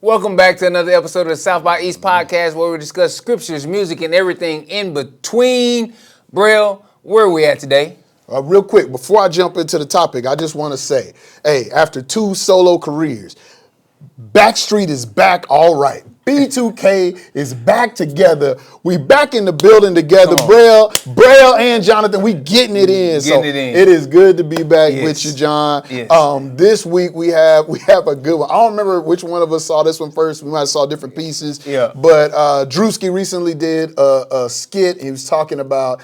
Welcome back to another episode of the South by East podcast, where we discuss scriptures, music, and everything in between. Braille, where are we at today? Real quick, before I jump into the topic, I just want to say, hey, after 2 solo careers, Backstreet is back all right. B2K is back together. We back in the building together. Braille and Jonathan, we getting it in. It is good to be back with you, John. Yes. This week we have a good one. I don't remember which one of us saw this one first. We might have saw different pieces. Yeah. But Druski recently did a skit. He was talking about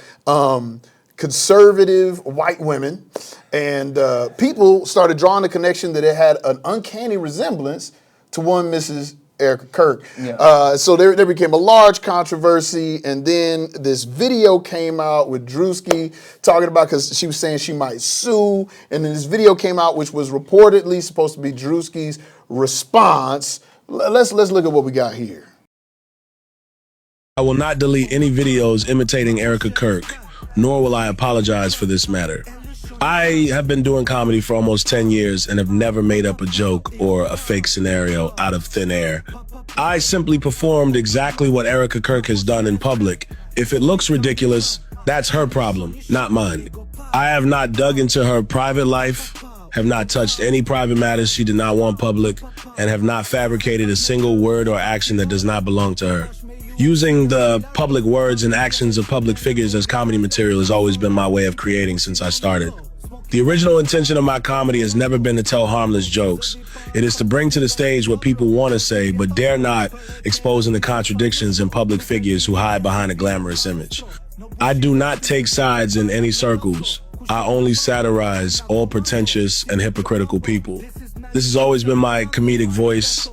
conservative white women, and people started drawing the connection that it had an uncanny resemblance to one Mrs. Erica Kirk. Yeah. So there became a large controversy, and then this video came out with Druski talking about, because she was saying she might sue, and then this video came out which was reportedly supposed to be Druski's response. Let's look at what we got here. I will not delete any videos imitating Erica Kirk, nor will I apologize for this matter. I have been doing comedy for almost 10 years and have never made up a joke or a fake scenario out of thin air. I simply performed exactly what Erica Kirk has done in public. If it looks ridiculous, that's her problem, not mine. I have not dug into her private life, have not touched any private matters she did not want public, and have not fabricated a single word or action that does not belong to her. Using the public words and actions of public figures as comedy material has always been my way of creating since I started. The original intention of my comedy has never been to tell harmless jokes. It is to bring to the stage what people want to say, but dare not, exposing the contradictions in public figures who hide behind a glamorous image. I do not take sides in any circles. I only satirize all pretentious and hypocritical people. This has always been my comedic voice.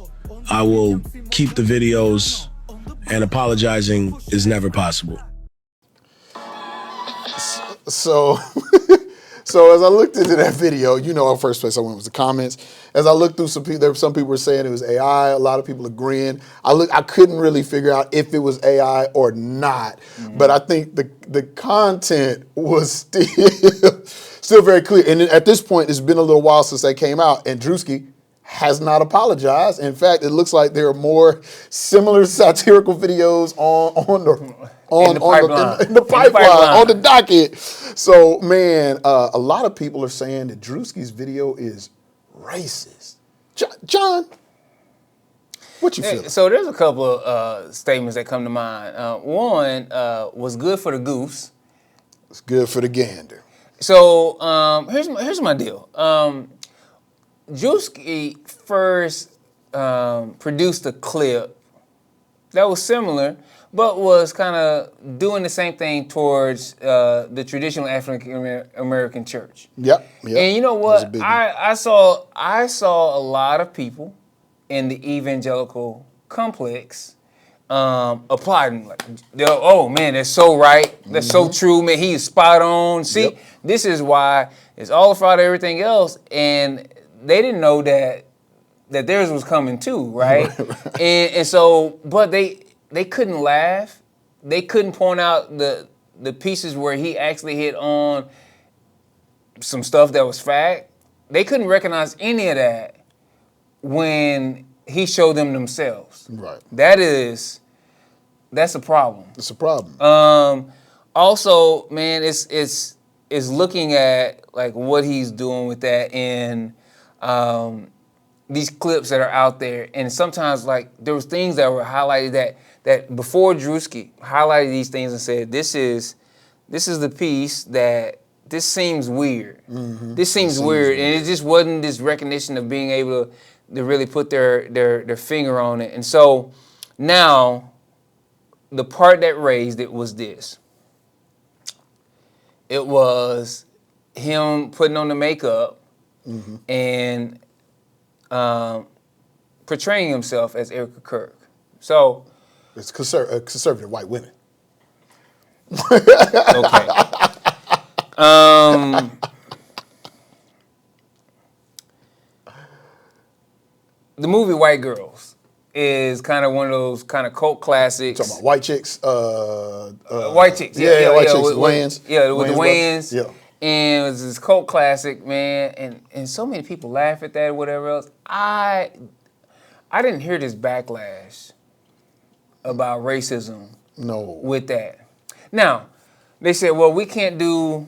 I will keep the videos, and apologizing is never possible. So as I looked into that video, our first place I went was the comments. As I looked through some people were saying it was AI. A lot of people agreeing. I couldn't really figure out if it was AI or not. Mm-hmm. But I think the content was still very clear. And at this point, it's been a little while since that came out, and Druski has not apologized. In fact, it looks like there are more similar satirical videos on the pipeline, on the docket. So, man, a lot of people are saying that Druski's video is racist. John, what you feel? So there's a couple of statements that come to mind. One was good for the goose. It's good for the gander. So here's my deal. Druski first produced a clip that was similar, but was kind of doing the same thing towards the traditional African American church. Yep. And you know what? I saw a lot of people in the evangelical complex applauding, like, oh man, that's so right, that's so true, man. He is spot on. See, this is why it's all about everything else, and they didn't know that theirs was coming too, right? And so, but they couldn't laugh. They couldn't point out the pieces where he actually hit on some stuff that was fact. They couldn't recognize any of that when he showed them themselves. Right. That's a problem. It's a problem. Also, man, it's looking at like what he's doing with that in these clips that are out there, and sometimes like there was things that were highlighted that before Druski highlighted these things and said, this is the piece that this seems weird. Mm-hmm. This seems weird, and it just wasn't this recognition of being able to really put their finger on it. And so now the part that raised it was this. It was him putting on the makeup and portraying himself as Erica Kirk. So it's conservative white women. Okay. The movie White Girls is kind of one of those kind of cult classics. Talking about white chicks. White chicks. White chicks. With the Wayans. Yeah. And it was this cult classic, man, and so many people laugh at that or whatever else. I didn't hear this backlash about racism with that. Now, they said, well, we can't do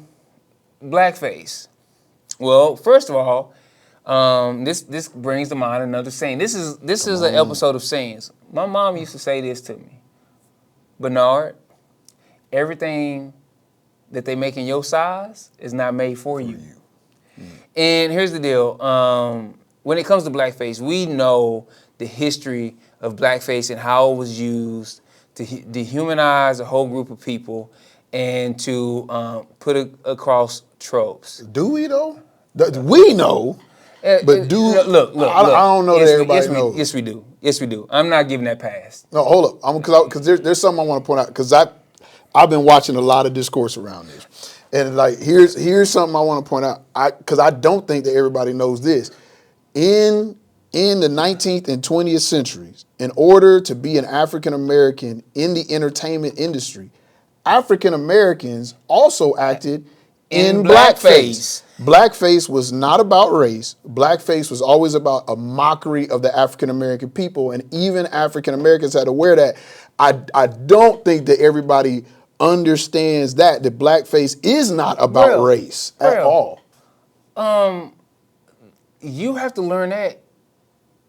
blackface. Well, first of all, this brings to mind another saying. This is an episode of sayings. My mom used to say this to me. Bernard, everything that they make in your size is not made for you. And here's the deal. When it comes to blackface, we know the history of blackface and how it was used to dehumanize a whole group of people and to put across tropes. Do we though? We know. But look. I don't know that everybody knows. Yes, we do. Yes, we do. I'm not giving that pass. No, hold up. Because there's something I want to point out. Because I've been watching a lot of discourse around this, and like here's something I want to point out. Because I don't think that everybody knows this. In the 19th and 20th centuries, in order to be an African American in the entertainment industry, African Americans also acted in blackface. Blackface was not about race. Blackface was always about a mockery of the African American people, and even African Americans had to wear that. I don't think that everybody understands that blackface is not about race at all. You have to learn that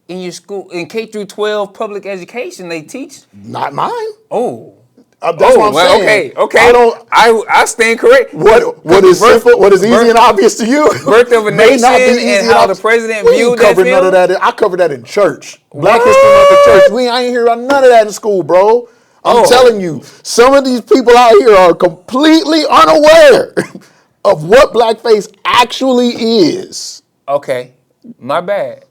in your school, in K through 12 public education. They teach. Not mine. Oh. That's what I'm saying. Okay. I stand correct. What is simple? What is easy and obvious to you? Birth of a nation and how the president viewed that film. None of that. I covered that in church. Black History Month in church. I ain't hear about none of that in school, bro. I'm telling you, some of these people out here are completely unaware of what blackface actually is. Okay, my bad.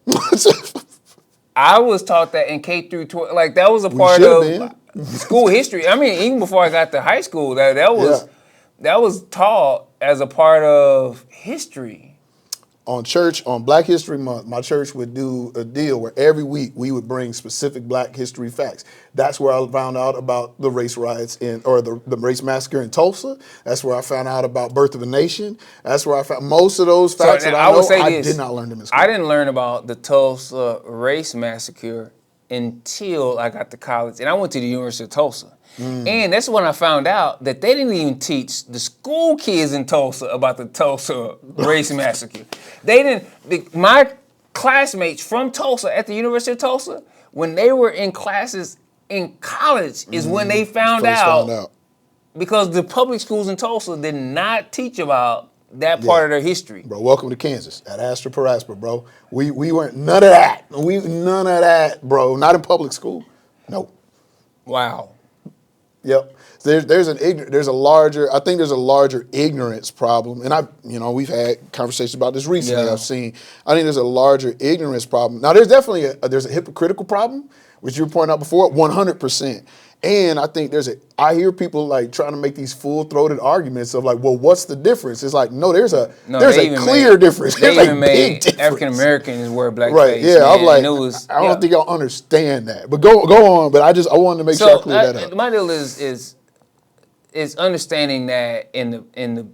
I was taught that in K through 12. Like that was a part of school history. I mean, even before I got to high school, that was taught as a part of history. On Black History Month, my church would do a deal where every week we would bring specific Black history facts. That's where I found out about the race riots or the race massacre in Tulsa. That's where I found out about Birth of a Nation. That's where I found most of those facts that I did not learn them in school. I didn't learn about the Tulsa race massacre until I got to college, and I went to the University of Tulsa. And that's when I found out that they didn't even teach the school kids in Tulsa about the Tulsa race massacre. They didn't. My classmates from Tulsa at the University of Tulsa, when they were in classes in college, is when they found out because the public schools in Tulsa did not teach about that part of their history. Bro, welcome to Kansas at Astra Per Asper, bro. We weren't none of that. None of that, bro. Not in public school. No. Wow. Yep. There's a larger ignorance problem, and we've had conversations about this recently. I think there's a larger ignorance problem. Now there's definitely there's a hypocritical problem, which you were pointing out before, 100%. And I think I hear people like trying to make these full-throated arguments of like, well, what's the difference? It's like, no, there's a clear difference. They even made African Americans wear blackface. Right? Yeah, man. I'm like, I don't think y'all understand that. But go on. But I wanted to make sure I clear that up. My deal is understanding that in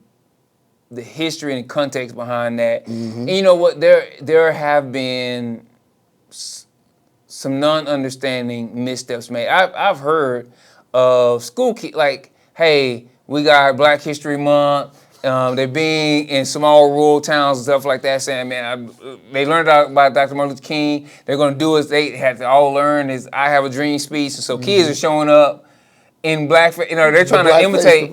the history and the context behind that. Mm-hmm. And you know what? There have been some non-understanding missteps made. I've heard of school kids like, hey, we got Black History Month. They're being in small rural towns and stuff like that, saying, man, they learned about Dr. Martin Luther King. They're going to do as they had to all learn is I Have a Dream speech. And so kids are showing up in blackface. They're trying to imitate,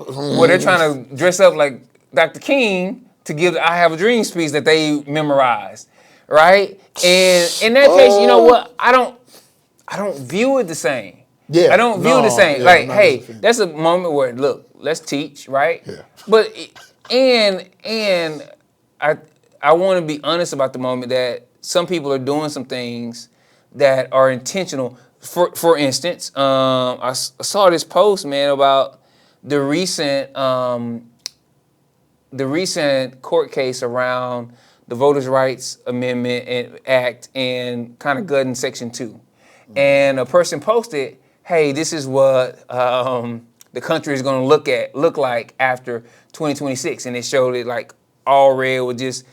they're trying to dress up like Dr. King to give the I Have a Dream speech that they memorized. Right? And in that case, you know what? I don't view it the same. Yeah. I don't view it the same. Like, hey, that's a moment where, look, let's teach, right? Yeah. But and I want to be honest about the moment that some people are doing some things that are intentional. For instance, I saw this post, man, about the recent court case around the Voters' Rights Amendment Act and kind of gutting Section 2. Mm-hmm. And a person posted, hey, this is what the country is going to look like after 2026. And it showed it like all red with just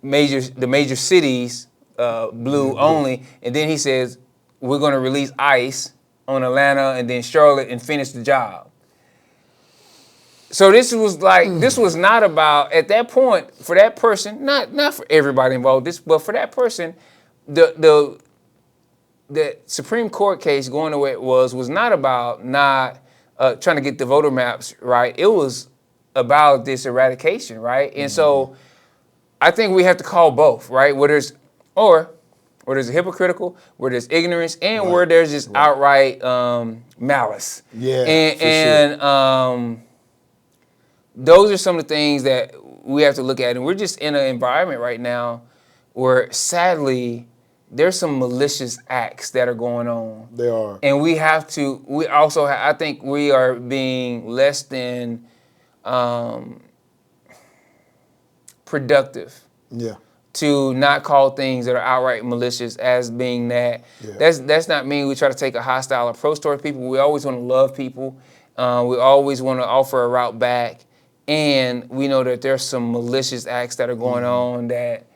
the major cities blue only, and then he says we're going to release ICE on Atlanta and then Charlotte and finish the job. So this was this was not about, at that point, for that person, not for everybody involved, but for that person, the Supreme Court case going the way it was not about not trying to get the voter maps right. It was about this eradication, right? And so I think we have to call both, right? Where there's hypocritical, where there's ignorance, and where there's just outright malice. Yeah, and those are some of the things that we have to look at. And we're just in an environment right now where, sadly, there's some malicious acts that are going on. They are. And I think we are being less than productive. Yeah. To not call things that are outright malicious as being that. Yeah. That's not mean we try to take a hostile approach toward people. We always want to love people. We always want to offer a route back. And we know that there's some malicious acts that are going on that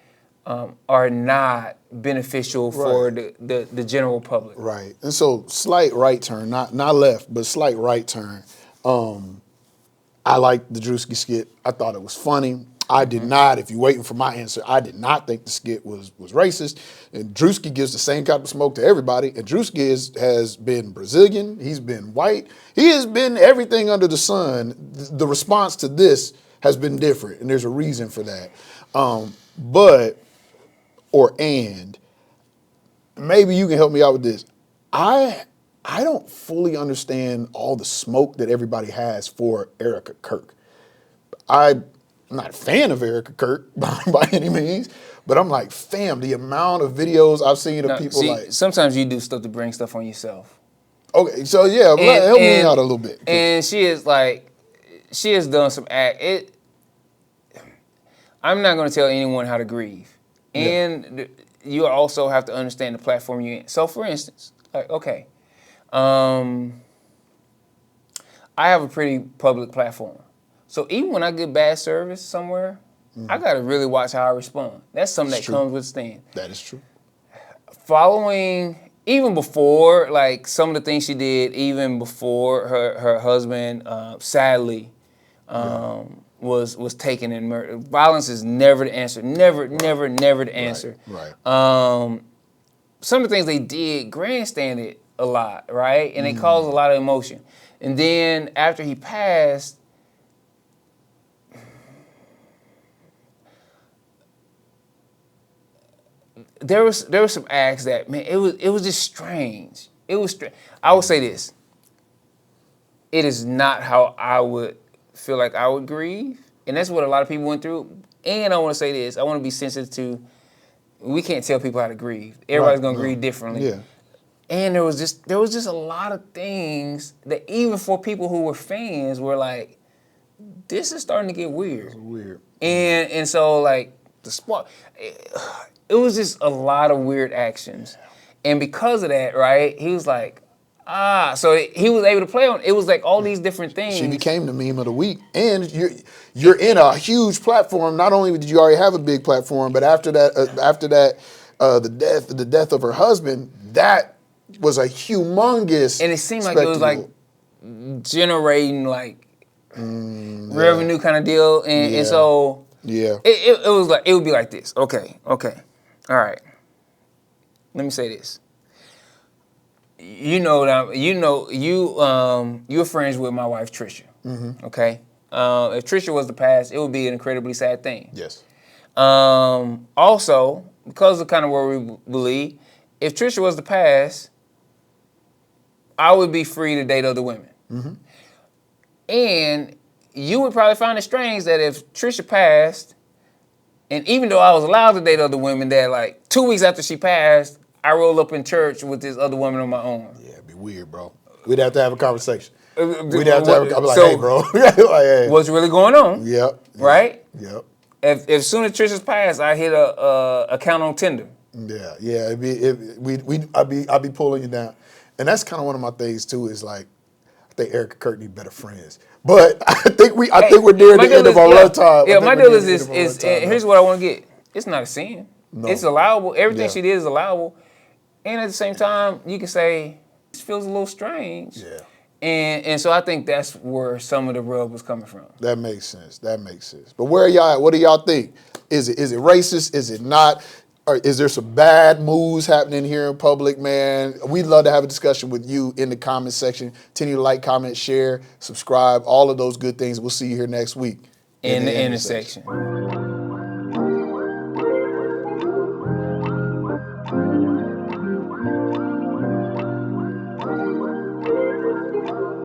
are not beneficial for the general public. Right. And so slight right turn, not left, but slight right turn. I liked the Druski skit. I thought it was funny. I did not, if you're waiting for my answer, I did not think the skit was racist. And Druski gives the same type of smoke to everybody. And Druski has been Brazilian. He's been white. He has been everything under the sun. The response to this has been different, and there's a reason for that. Maybe you can help me out with this. I don't fully understand all the smoke that everybody has for Erica Kirk. I'm not a fan of Erica Kirk by any means, but I'm like, fam, the amount of videos I've seen of people like... Sometimes you do stuff to bring stuff on yourself. Okay, so yeah, help me out a little bit. And she has done some act. I'm not going to tell anyone how to grieve. And you also have to understand the platform you're in. So for instance, I have a pretty public platform. So even when I get bad service somewhere, I got to really watch how I respond. That's something that comes with staying. That is true. Following, even before, some of the things she did, even before her husband, sadly, was taken and murdered. Violence is never the answer. Never the answer. Right. Some of the things they did grandstanded a lot, right? And it caused a lot of emotion. And then after he passed, there was some acts that, man, it was just strange. It was strange. I would say this. It is not how I would feel like I would grieve. And that's what a lot of people went through. And I want to say this. I want to be sensitive to, we can't tell people how to grieve. Everybody's going to grieve differently. Yeah. And there was just a lot of things that even for people who were fans were like, this is starting to get weird. It's weird. And so the spark, it was just a lot of weird actions. And because of that, right, he was like, so he was able to play on, it was like all these different things. She became the meme of the week. And you're in a huge platform. Not only did you already have a big platform, but after that, the death of her husband, that was a humongous And it seemed spectacle. Like it was generating revenue kind of deal. And so it was like, it would be like this. Okay. All right. Let me say this. You're friends with my wife Trisha. Mm-hmm. Okay. If Trisha was to pass, it would be an incredibly sad thing. Yes. Also, because of kind of where we believe, if Trisha was to pass, I would be free to date other women. Mm-hmm. And you would probably find it strange that if Trisha passed, and even though I was allowed to date other women, that 2 weeks after she passed, I rolled up in church with this other woman on my own. Yeah, it'd be weird, bro. We'd have to have a conversation. We'd have to have a conversation. Hey, bro. Hey. What's really going on? Yep. Right? Yep. If soon as Trisha's passed, I hit a account on Tinder. Yeah. I'd be pulling you down. And that's kind of one of my things too, is I think Erica Kirk need better friends. But I think we're near the end of our runtime. Yeah, my deal is here's what I want to get. It's not a sin. No. It's allowable. Everything she did is allowable. And at the same time, you can say, this feels a little strange. Yeah. And so I think that's where some of the rub was coming from. That makes sense. But where are y'all at? What do y'all think? Is it racist? Is it not? Or is there some bad moves happening here in public, man? We'd love to have a discussion with you in the comment section. Continue to like, comment, share, subscribe, all of those good things. We'll see you here next week. In the intersection.